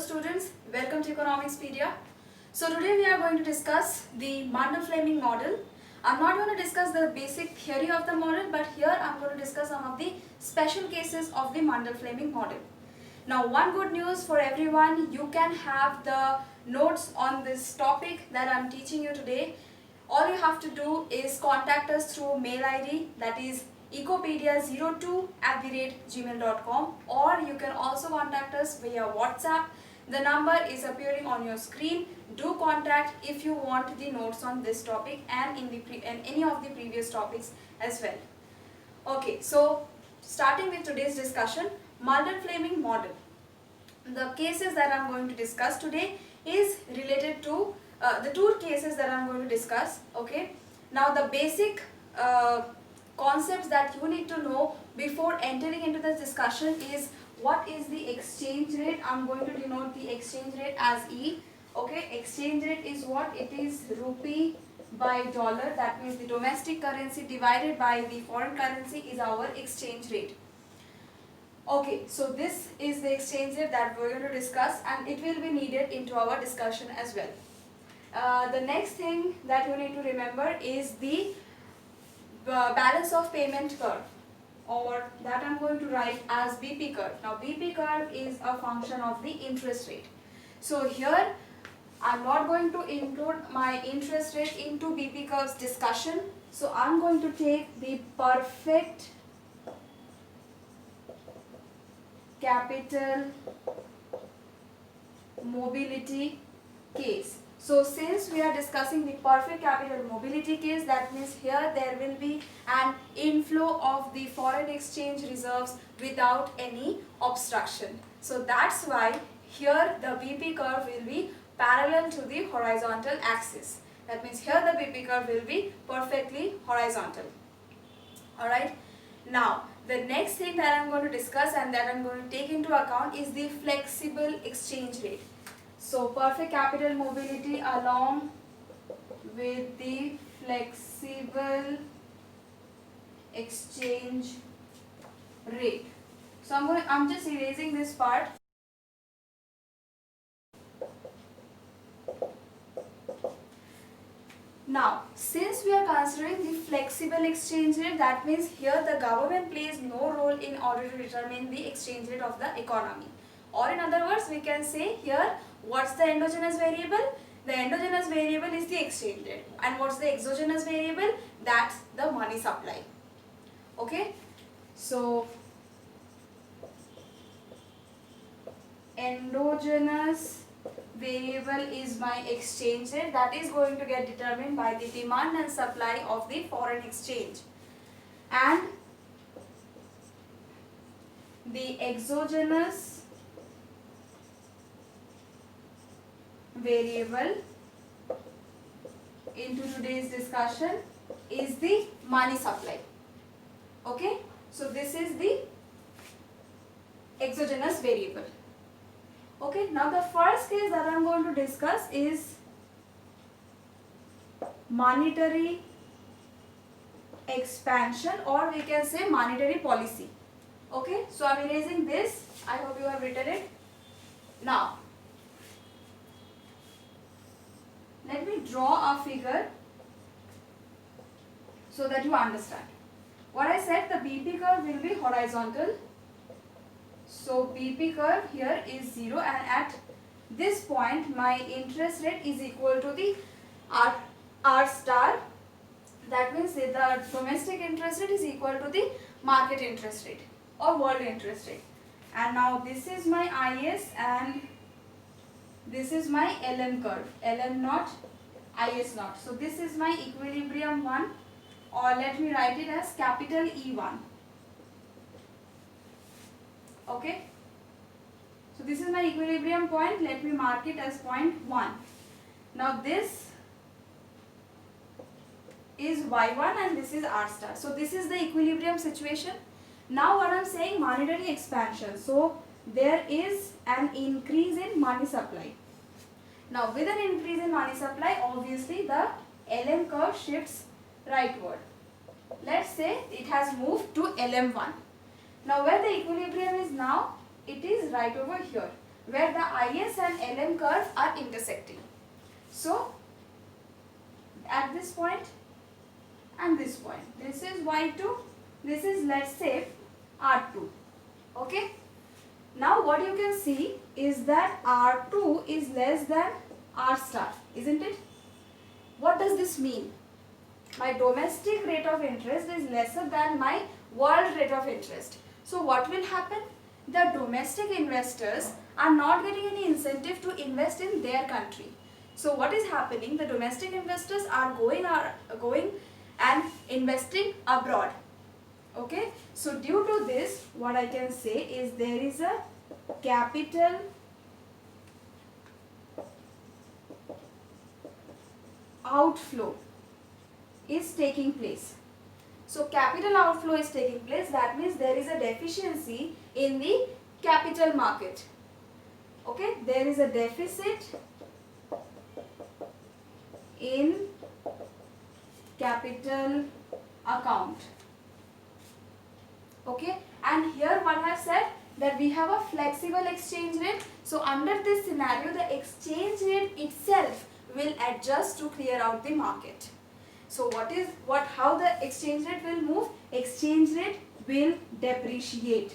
students, welcome to Economicspedia. So today we are going to discuss the Mundell-Fleming model. I'm not going to discuss the basic theory of the model, but here I'm going to discuss some of the special cases of the Mundell-Fleming model. Now one good news for everyone, you can have the notes on this topic that I'm teaching you today. All you have to do is contact us through mail ID, that is ecopedia02@gmail.com, or you can also contact us via WhatsApp. The number is appearing on your screen. Do contact if you want the notes on this topic and in any of the previous topics as well. Okay, so starting with today's discussion, Mundell-Fleming model. The cases that I'm going to discuss today is related to the two cases that I'm going to discuss. Okay, now the basic concepts that you need to know before entering into this discussion is what is the exchange rate. I'm going to denote the exchange rate as E. Okay, exchange rate is what? It is rupee by dollar. That means the domestic currency divided by the foreign currency is our exchange rate. Okay, so this is the exchange rate that we're going to discuss, and it will be needed into our discussion as well. The next thing that you need to remember is the balance of payment curve, or that I'm going to write as BP curve. Now BP curve is a function of the interest rate. So here I'm not going to include my interest rate into BP curves discussion. So I'm going to take the perfect capital mobility case. So since we are discussing the perfect capital mobility case, that means here there will be an inflow of the foreign exchange reserves without any obstruction. So that's why here the BP curve will be parallel to the horizontal axis. That means here the BP curve will be perfectly horizontal. Alright. Now the next thing that I'm going to discuss and that I'm going to take into account is the flexible exchange rate. So perfect capital mobility along with the flexible exchange rate. So I'm just erasing this part. Now, since we are considering the flexible exchange rate, that means here the government plays no role in order to determine the exchange rate of the economy. Or in other words, we can say here, what's the endogenous variable? The endogenous variable is the exchange rate. And what's the exogenous variable? That's the money supply. Okay? So, endogenous variable is my exchange rate, that is going to get determined by the demand and supply of the foreign exchange. And the exogenous variable into today's discussion is the money supply. Okay, so this is the exogenous variable. Okay, now the first case that I am going to discuss is monetary expansion, or we can say monetary policy. Okay, so I am erasing this. I hope you have written it. Now, let me draw a figure so that you understand. What I said, the BP curve will be horizontal. So BP curve here is 0, and at this point my interest rate is equal to the R star. That means the domestic interest rate is equal to the market interest rate or world interest rate. And now this is my IS and this is my LM curve, LM naught, IS naught. So this is my equilibrium 1, or let me write it as capital E1. Okay, so this is my equilibrium point. Let me mark it as point 1. Now this is Y1 and this is R star. So this is the equilibrium situation. Now what I am saying, monetary expansion. So there is an increase in money supply. Now with an increase in money supply, obviously the LM curve shifts rightward. Let's say it has moved to LM1. Now where the equilibrium is now, it is right over here. where the IS and LM curve are intersecting. So at this point and this point, this is Y2, this is, let's say, R2. Okay. Now what you can see is that R2 is less than R star, isn't it? What does this mean? My domestic rate of interest is lesser than my world rate of interest. So what will happen? The domestic investors are not getting any incentive to invest in their country. So what is happening? The domestic investors are going and investing abroad. Okay. So due to this, what I can say is there is a capital outflow is taking place. So capital outflow is taking place. That means there is a deficiency in the capital market. Okay, there is a deficit in capital account. Okay, and here what I have said that we have a flexible exchange rate. So under this scenario, the exchange rate itself will adjust to clear out the market. So how the exchange rate will move? Exchange rate will depreciate.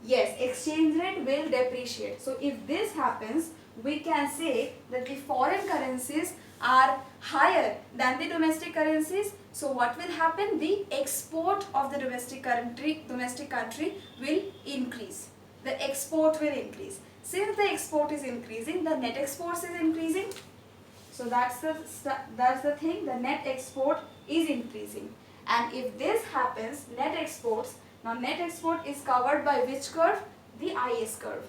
Yes, exchange rate will depreciate. So if this happens, we can say that the foreign currencies are higher than the domestic currencies. So what will happen? The export of the domestic country will increase. The export will increase. Since the export is increasing, the net exports is increasing. So that's the thing. The net export is increasing. And if this happens, net exports. Now net export is covered by which curve? The IS curve.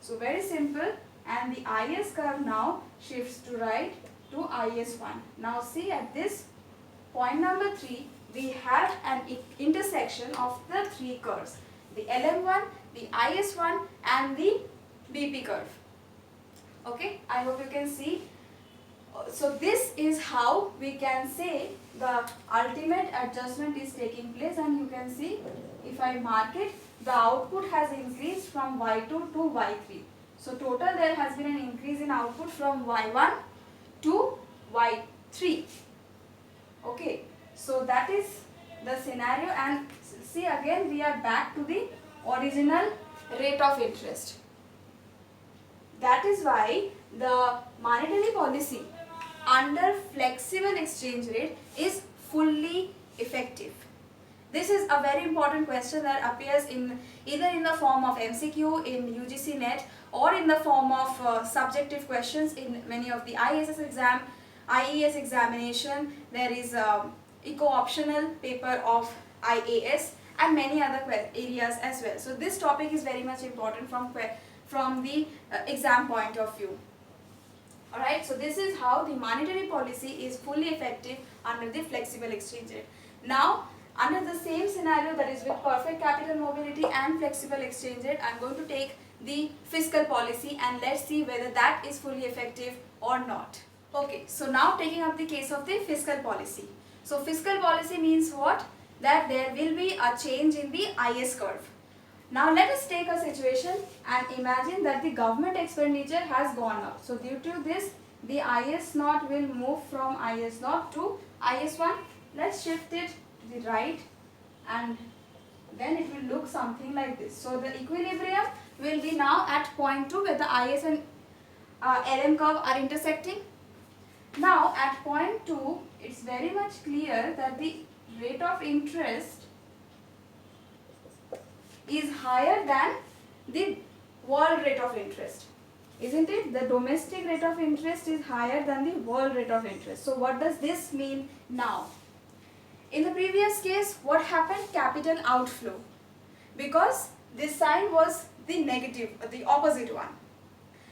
So very simple. And the IS curve now shifts to right to IS1. Now see at this point number 3, we have an intersection of the 3 curves. The LM1, the IS1 and the BP curve. Okay, I hope you can see. So this is how we can say the ultimate adjustment is taking place, and you can see if I mark it, the output has increased from Y2 to Y3. So total there has been an increase in output from Y1 to Y3. Okay, so that is the scenario, and see again we are back to the original rate of interest. That is why the monetary policy under flexible exchange rate is fully effective. This is a very important question that appears either in the form of MCQ in UGC NET or in the form of subjective questions in many of the IAS exam, IES examination. There is eco-optional paper of IAS and many other areas as well. So this topic is very much important from the exam point of view. Alright, so this is how the monetary policy is fully effective under the flexible exchange rate. Now, under the same scenario, that is with perfect capital mobility and flexible exchange rate, I am going to take the fiscal policy and let's see whether that is fully effective or not. Okay, so now taking up the case of the fiscal policy. So fiscal policy means what? That there will be a change in the IS curve. Now let us take a situation and imagine that the government expenditure has gone up. So due to this, the IS naught will move from IS naught to IS1. Let's shift it to the right and then it will look something like this. So the equilibrium will be now at point 2 where the IS and LM curve are intersecting. Now at point 2, it's very much clear that the rate of interest is higher than the world rate of interest, isn't it? The domestic rate of interest is higher than the world rate of interest. So what does this mean now? In the previous case, what happened? Capital outflow, because this sign was the negative, the opposite one.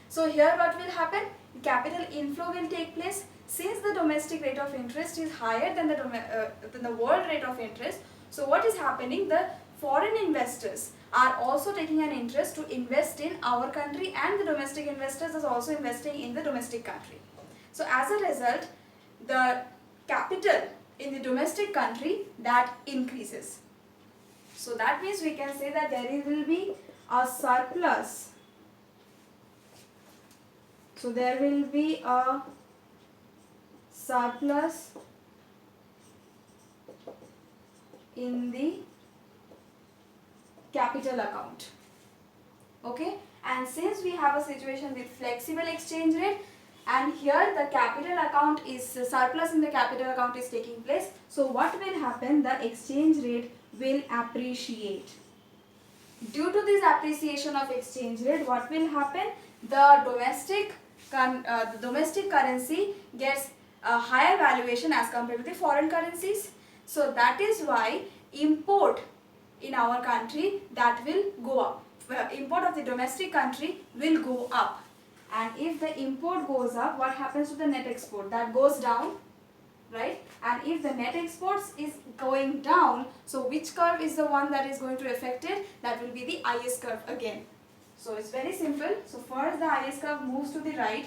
So here what will happen? Capital inflow will take place. Since the domestic rate of interest is higher than the world rate of interest, so what is happening? The foreign investors are also taking an interest to invest in our country, and the domestic investors is also investing in the domestic country. So as a result, the capital in the domestic country that increases. So that means we can say that there will be a surplus So there will be a surplus in the capital account. Okay, and since we have a situation with flexible exchange rate, and here the capital account is surplus in the capital account is taking place, so what will happen? The exchange rate will appreciate. Due to this appreciation of exchange rate, what will happen? The domestic currency gets a higher valuation as compared to the foreign currencies. So that is why import in our country, that will go up. Import of the domestic country will go up, and if the import goes up, what happens to the net export? That goes down, right? And if the net exports is going down, so which curve is the one that is going to affect it? That will be the IS curve again. So it's very simple. So first the IS curve moves to the right.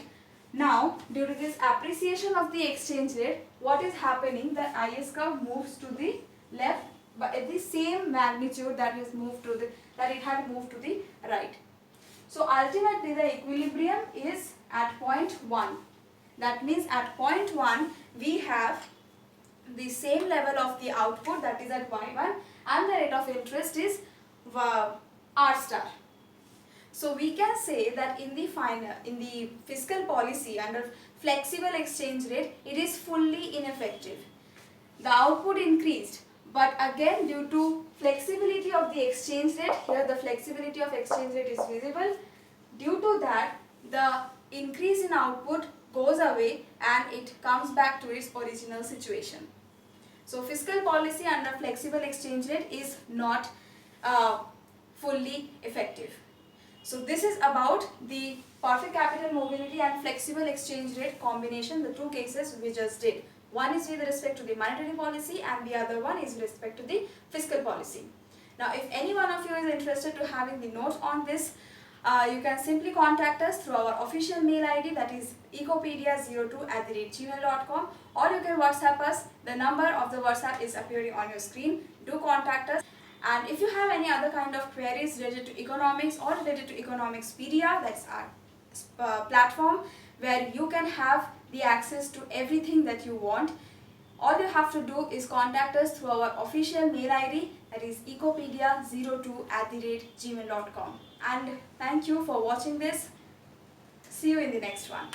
Now due to this appreciation of the exchange rate, what is happening? The IS curve moves to the left, but at the same magnitude that is moved to the it had moved to the right. So ultimately the equilibrium is at point 1. That means at point 1 we have the same level of the output, that is at y1, and the rate of interest is r star. So we can say that in the fiscal policy under flexible exchange rate, it is fully ineffective. The output increased, but again due to flexibility of the exchange rate, here the flexibility of exchange rate is visible. Due to that, the increase in output goes away and it comes back to its original situation. So fiscal policy under flexible exchange rate is not fully effective. So this is about the perfect capital mobility and flexible exchange rate combination, the two cases we just did. One is with respect to the monetary policy and the other one is with respect to the fiscal policy. Now if any one of you is interested to having the notes on this, you can simply contact us through our official mail ID, that is ecopedia02@gmail.com, or you can WhatsApp us. The number of the WhatsApp is appearing on your screen. Do contact us. And if you have any other kind of queries related to economics or related to Economicspedia, that's our platform where you can have the access to everything that you want. All you have to do is contact us through our official mail ID, that is ecopedia02@gmail.com. And thank you for watching this. See you in the next one.